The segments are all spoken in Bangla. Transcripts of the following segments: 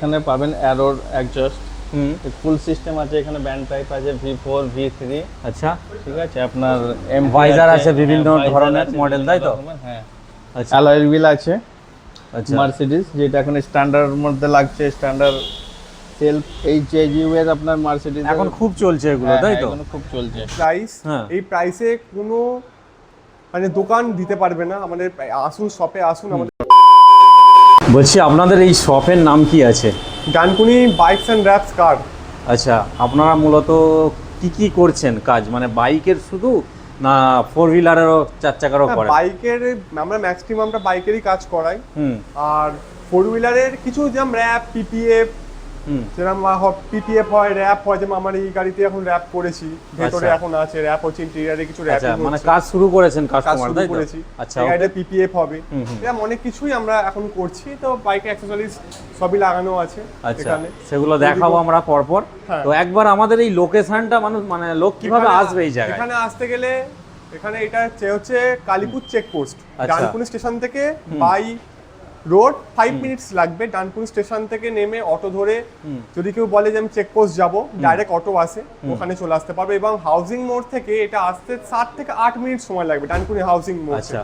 এখানে পাবেন অ্যারোর এক্সজস্ট, ফুল সিস্টেম আছে, এখানে ব্যান্ড টাইপ আছে V4 V3। আচ্ছা, ঠিক আছে, আপনার এম ভাইজার আছে বিভিন্ন ধরনের মডেল, তাই তো? হ্যাঁ, আচ্ছা অ্যালয় হুইল আছে আচ্ছা, মার্সিডিজ, যেটা এখন স্ট্যান্ডার্ড মধ্যে লাগছে, স্ট্যান্ডার্ড সেলফ এইচএজি এর আপনার মার্সিডিজ এখন খুব চলছে এগুলো, তাই তো? এখন খুব চলছে। প্রাইস হ্যাঁ। এই প্রাইসে কোনো মানে দোকান দিতে পারবে না। আমাদের আসুন, শপে আসুন। আমাদের বলছি আপনাদের এই শপের নাম কি আছে? ডানকুনি বাইকস অ্যান্ড র্যাপস কার। আচ্ছা, আপনারা মূলত কি কি করছেন কাজ, মানে বাইকের শুধু না ফোর হুইলারেরও, চার চাকারও করেন? বাইকের আমরা ম্যাক্সিমামটা বাইকেরই কাজ করাই। হুম আর ফোর হুইলারের কিছু যেমন র্যাপ, পিপিএফ, যেরকম পিপিএফ হয়, র্যাপ হয়, যেমন আমার এই গাড়িতে এখন র্যাপ করেছি, ভেতরে আচ্ছা। এখন আছে র্যাপ, হচ্ছে ইন্টেরিয়ারে কিছু র্যাপ আচ্ছা, মানে কাজ শুরু করেছেন কাজ কাস্টমার, শুরু তাই তো? করেছি। আচ্ছা, এই okay। গাড়িতে পিপিএফ হবে, হুম, হুম। এরকম অনেক কিছুই আমরা এখন করছি। তো বাইকে অ্যাক্সেসরিজ সবই লাগানো আছে আচ্ছা, এখানে। সেগুলো দেখাবো আমরা পরপর। হ্যাঁ। তো একবার আমাদের এই লোকেশনটা মানুষ, মানে লোক কিভাবে এখানে- আসবে এই জায়গায়? এখানে আসতে গেলে এখানে এটা হচ্ছে কালীপুর চেকপোস্ট। আচ্ছা। ডানকুনি স্টেশন থেকে বাই রোড 5 মিনিটস লাগবে। ডানকুনি স্টেশন থেকে নেমে অটো ধরে, যদি কেউ বলে যে আমি চেকপোস্ট যাব, ডাইরেক্ট অটো আসে, ওখানে চলে আসতে পারবে। এবং হাউজিং মোড় থেকে এটা আসতে 7 থেকে 8 মিনিট সময় লাগবে, ডানকুনি হাউজিং মোড়। আচ্ছা,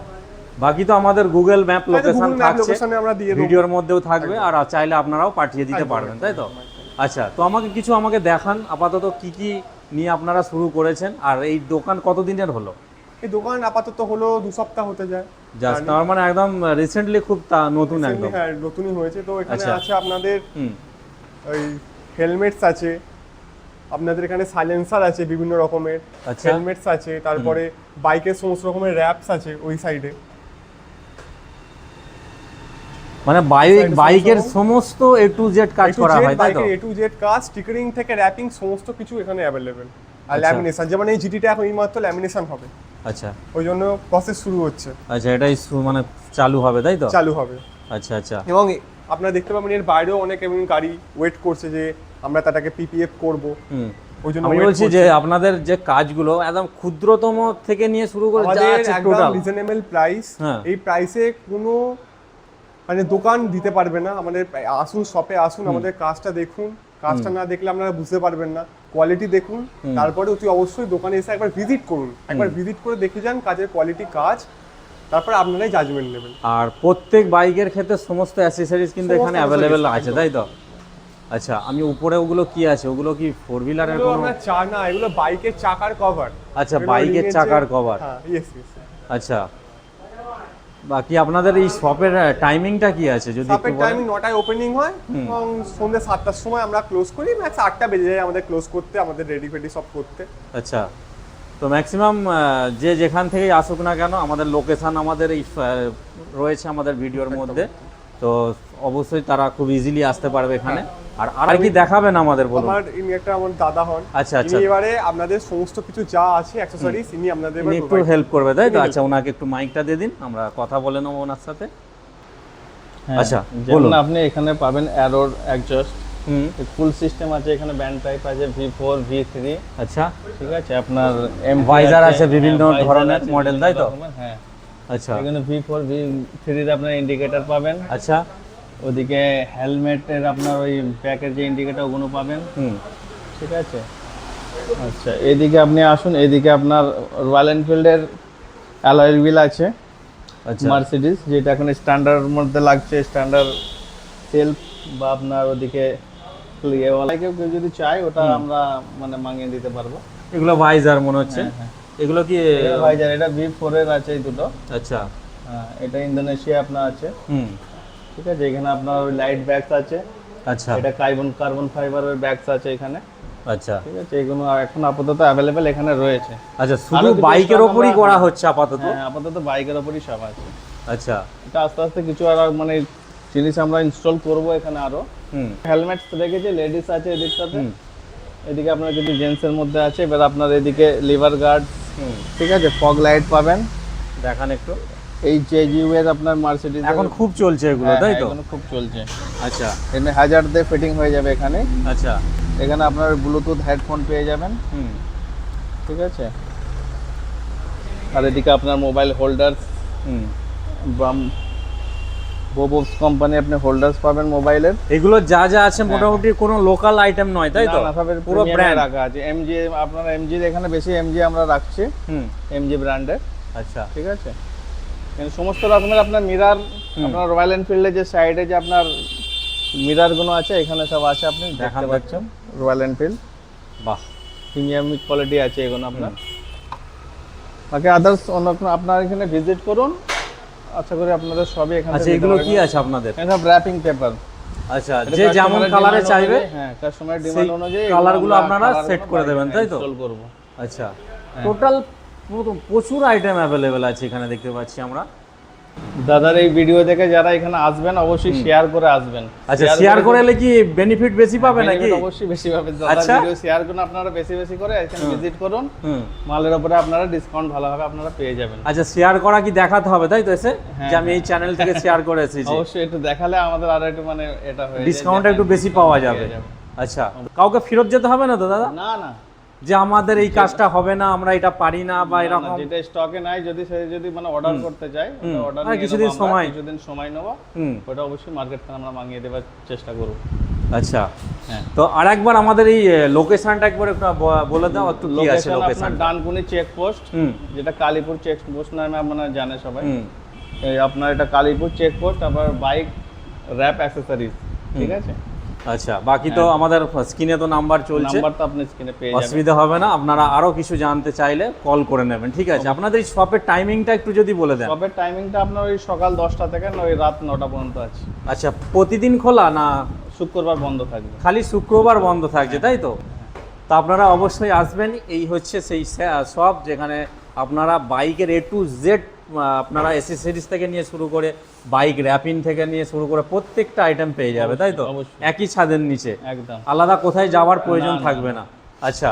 বাকি তো আমাদের গুগল ম্যাপ লোকেশন থাকছে, লোকেশনে আমরা দিয়ে দেবো। ভিডিওর মধ্যেও থাকবে, আর চাইলে আপনারাও পাঠিয়ে দিতে পারবেন, তাই তো? আচ্ছা, তো আমাকে দেখান আপাতত কি কি নিয়ে আপনারা শুরু করেছেন, আর এই দোকান কতদিনের হলো? এই দোকান আপাতত হলো 2 সপ্তাহ হতে যায়। জাস্ট তার মানে একদম রিসেন্টলি, খুব নতুন একদম। হ্যাঁ, নতুনই হয়েছে। তো এখানে আচ্ছা। আছে আপনাদের হুম ওই হেলমেটস আছে, আপনাদের এখানে সাইলেন্সার আছে বিভিন্ন রকমের, আচ্ছা। হেলমেটস আছে, তারপরে বাইকের সমস্ত রকমের র্যাপস আছে ওই সাইডে। মানে বাইকের সমস্ত A to Z কাজ করা হয়, তাই তো? বাইকের A to Z কাজ, স্টিকারিং থেকে র্যাপিং সমস্ত কিছু এখানে অ্যাভেলেবেল। আর আচ্ছা। ল্যামিনেশন, যেমন এই জিটিটা এখন এইমাত্র ল্যামিনেশন হবে, আচ্ছা ওই জন্য প্রসেস শুরু হচ্ছে, আচ্ছা, এটাই মানে চালু হবে, তাই তো? চালু হবে। আচ্ছা আচ্ছা, এবং আপনারা দেখতে পাবেন এর বাইরেও অনেক এমন গাড়ি ওয়েট করছে যে আমরা তাটাকে পিপিএফ করব। হুম। ওই জন্য আমি wait বলছি করছে। যে আপনাদের যে কাজগুলো একদম ক্ষুদ্রতম থেকে নিয়ে শুরু করে যা আমাদের আছে একদম টোটাল। Reasonable price. হ্যাঁ। এই প্রাইসে কোনো মানে দোকান দিতে পারবে না। আমাদের আসুন, শপে আসুন, আমাদের কাজটা দেখুন। কাজটা না দেখলে আপনারা বুঝতে পারবেন না। কোয়ালিটি দেখুন, তারপরে অতি অবশ্যই দোকানে এসে একবার ভিজিট করুন, একবার ভিজিট করে দেখে যান কাজের কোয়ালিটি, কাজ, তারপর আপনারাই জাজমেন্ট নেবেন। আর প্রত্যেক বাইকের ক্ষেত্রে সমস্ত অ্যাসেসরিজ কিন্তু সমস্ত এখানে অ্যাভেলেবেল accessories, আছে, একদম। তাই তো? আচ্ছা, আমি উপরে ওগুলো কি আছে, ওগুলো কি ফোর হুইলারের এগুলো কোনো? আমরা না, এগুলো বাইকের চাকার কভার। আচ্ছা, বাইকের চাকার কভার। হ্যাঁ, ইয়েস ইয়েস। আচ্ছা, বাকি আপনাদের এই শপের টাইমিংটা কি আছে যদি শপের একটু বলেন? টাইমিং 9টায় ওপেনিং হয় এবং সন্ধ্যে 7টার সময় আমরা ক্লোজ করি। ম্যাক্স 8টা বেজে যায় আমাদের ক্লোজ করতে, আমাদের রেডি ফেডি সব করতে। আচ্ছা, তো ম্যাক্সিমাম যে যেখান থেকেই আসুক না কেন, আমাদের লোকেশন আমাদের এই রয়েছে আমাদের ভিডিওর মধ্যে, তো অবশ্যই তারা খুব ইজিলি আসতে পারবে এখানে। আর কি দেখাবেন আমাদের, বলুন। ইনি আমার দাদা হন। আচ্ছা, আচ্ছা। ইনি এবারে আপনাদের সমস্ত কিছু যা আছে অ্যাকসেসরিজ ইনি আপনাদের ইনি একটু হেল্প করবে, তাই তো? আচ্ছা, ওনাকে একটু মাইকটা দিয়ে দিন, আমরা কথা বলে নেবো ওনার সাথে। হ্যাঁ, আচ্ছা, যেমন বলুন। আপনি এখানে পাবেন অ্যারোর এক্সজস্ট, হুম ফুল সিস্টেম আছে, এখানে ব্যান্ড টাইপ আছে V4 V3। আচ্ছা, ঠিক আছে, আপনার এম ভাইজার আছে বিভিন্ন ধরনের মডেল, তাই তো? হ্যাঁ, আচ্ছা এখানে V4 V3 এর আপনার ইন্ডিকেটর পাবেন। আচ্ছা, ওদিকে হেলমেটের আপনার ওই ব্যাকের যে ইন্ডিকেটর ওগুলো পাবেন। হুম ঠিক আছে। আচ্ছা, এদিকে আপনি আসুন, এদিকে আপনার রয়্যাল এনফিল্ডের অ্যালয় হুইল আছে আচ্ছা, মার্সিডিজ, যেটা এখন স্ট্যান্ডার্ড মধ্যে লাগছে, স্ট্যান্ডার্ড সেলফ, বা আপনার ওদিকে কেউ যদি চায় ওটা আমরা মানে মাঙিয়ে দিতে পারবো। এগুলো ভাইজার মনে হচ্ছে। হ্যাঁ। এগুলো কি? ভাইজার, এটা V4 এর আছে এই দুটো। আচ্ছা, হ্যাঁ, এটা ইন্দোনেশিয়া আপনার আছে। হুম ঠিক আছে, এখানে আপনার ওই লাইট ব্যাগস আছে, আচ্ছা এটা কার্বন ফাইবারের ব্যাগস আছে এখানে। আচ্ছা ঠিক আছে, এগুলো এখন আপাতত অ্যাভেলেবেল এখানে রয়েছে। আচ্ছা, শুধু কিছু বাইকের stock ওপরই আমরা- করা হচ্ছে আপাতত? হ্যাঁ, আপাতত বাইকের ওপরই সব আছে। আচ্ছা, এটা আস্তে আস্তে কিছু আর মানে জিনিস আমরা ইনস্টল করব এখানে আরো। হুম হেলমেটস রেখেছি, লেডিস আছে এদিকটাতে, হুম এদিকে আপনার কিছু জেন্টসের মধ্যে আছে। এবার আপনার এদিকে লিভার গার্ড, হুম ঠিক আছে, ফগ লাইট পাবেন। দেখান একটু। এই জেজিউ এর আপনার মার্সিডিজ এখন খুব চলছে এগুলো, তাই তো? খুব চলছে। আচ্ছা এখানে হ্যাজার্ড দিয়ে ফিটিং হয়ে যাবে এখানে। আচ্ছা, এখানে আপনার ব্লুটুথ হেডফোন পেয়ে যাবেন। হুম ঠিক আছে, আর এদিকে আপনার মোবাইল হোল্ডার, হুম বোবস কোম্পানি আপনি হোল্ডার্স পাবেন মোবাইলের। এগুলো যা যা আছে মোটামুটি কোনো লোকাল আইটেম নয়, তাই তো? না, সব পুরো ব্র্যান্ড রাখা আছে। এমজি, আপনার এমজি এখানে বেশি এমজি আমরা রাখছি, এমজি ব্র্যান্ডের। আচ্ছা, ঠিক আছে। কিন্তু সমস্ত রকমের আপনার মিরার, আপনার রয়্যাল এনফিল্ডের যে সাইডে যে আপনার মিরার গুলো আছে এখানে সব আছে, আপনি দেখতে পাচ্ছেন। রয়্যাল এনফিল্ড, বাহ, প্রিমিয়াম কোয়ালিটি আছে এগুলো আপনার। বাকি আদার্স অন্য আপনার এখানে ভিজিট করুন, আশা করি আপনাদের সবই এখানে। আচ্ছা, এগুলো কি আছে আপনাদের? এটা র‍্যাপিং পেপার। আচ্ছা, যে যেমন কালারে চাইবে, হ্যাঁ, কাস্টমারের ডিমান্ড অনুযায়ী কালারগুলো আপনারা সেট করে দেবেন, তাই তো? ইনস্টল করব। আচ্ছা, টোটাল প্রচুর আইটেম অ্যাভেলেবেল আছে এখানে, দেখতে পাচ্ছি আমরা। দাদার এই ভিডিও দেখে যারা এখানে আসবেন অবশ্যই শেয়ার করে আসবেন। আচ্ছা, শেয়ার করলে কি বেনিফিট বেশি পাবে নাকি? অবশ্যই বেশি পাবেন। দাদার ভিডিও শেয়ার করুন আপনারা, বেশি বেশি করে এখানে ভিজিট করুন। মালের উপরে আপনারা ডিসকাউন্ট ভালোভাবে আপনারা পেয়ে যাবেন। আচ্ছা, শেয়ার করা কি দেখাতে হবে, তাই তো? এসে যে আমি এই চ্যানেল থেকে শেয়ার করে এসেছি, অবশ্যই একটু দেখালে আমাদের আরো একটু মানে এটা হয়ে যায়, ডিসকাউন্টটা একটু বেশি পাওয়া যাবে। আচ্ছা, কাউকে ফেরত যেতে হবে না তো দাদা? না না, যে আমাদের এই কাজটা হবে না, আমরা এটা পারি না বা এরকম? যেটা স্টকে নাই, যদি সে যদি মানে অর্ডার করতে চায়, ওটা অর্ডার নিয়ে কিছুদিন সময় নেব, ওটা অবশ্যই মার্কেট থেকে আমরা মাঙিয়ে দেওয়ার চেষ্টা করব। আচ্ছা, হ্যাঁ। তো আরেকবার আমাদের এই লোকেশনটা একবার একটু বলে দাও, একটু কি আছে লোকেশন? আপনার ডানকুনি চেকপোস্ট, যেটা কালীপুর চেকপোস্ট নামে আপনারা জানে সবাই। এই আপনার এটা কালীপুর চেকপোস্ট, আবার বাইক র‍্যাপ অ্যাকসেসরিজ। ঠিক আছে। আচ্ছা, বাকি তো আমাদের স্ক্রিনে তো নাম্বার চলছে, নাম্বার তো আপনি স্ক্রিনে পেয়ে যাবেন, অসুবিধা হবে না। আপনারা আরো কিছু জানতে চাইলে কল করে নেবেন। ঠিক আছে, আপনাদের এই শপের টাইমিংটা একটু যদি বলে দেন। শপের টাইমিংটা আপনার ওই সকাল 10টা থেকে ওই রাত 9টা পর্যন্ত আছে। আচ্ছা, প্রতিদিন খোলা না শুক্রবার বন্ধ থাকবে? খালি শুক্রবার বন্ধ থাকছে, তাই তো? তো আপনারা অবশ্যই আসবেন। এই হচ্ছে সেই শপ যেখানে আপনারা বাইকের A to Z, আপনারা অ্যাক্সেসরিজ থেকে নিয়ে শুরু করে বাইক র্যাপিং থেকে নিয়ে শুরু করে প্রত্যেকটা আইটেম পেয়ে যাবে, তাই তো? অবশ্যই। একই ছাদের নিচে, একদম আলাদা কোথায় যাওয়ার প্রয়োজন থাকবে না। আচ্ছা,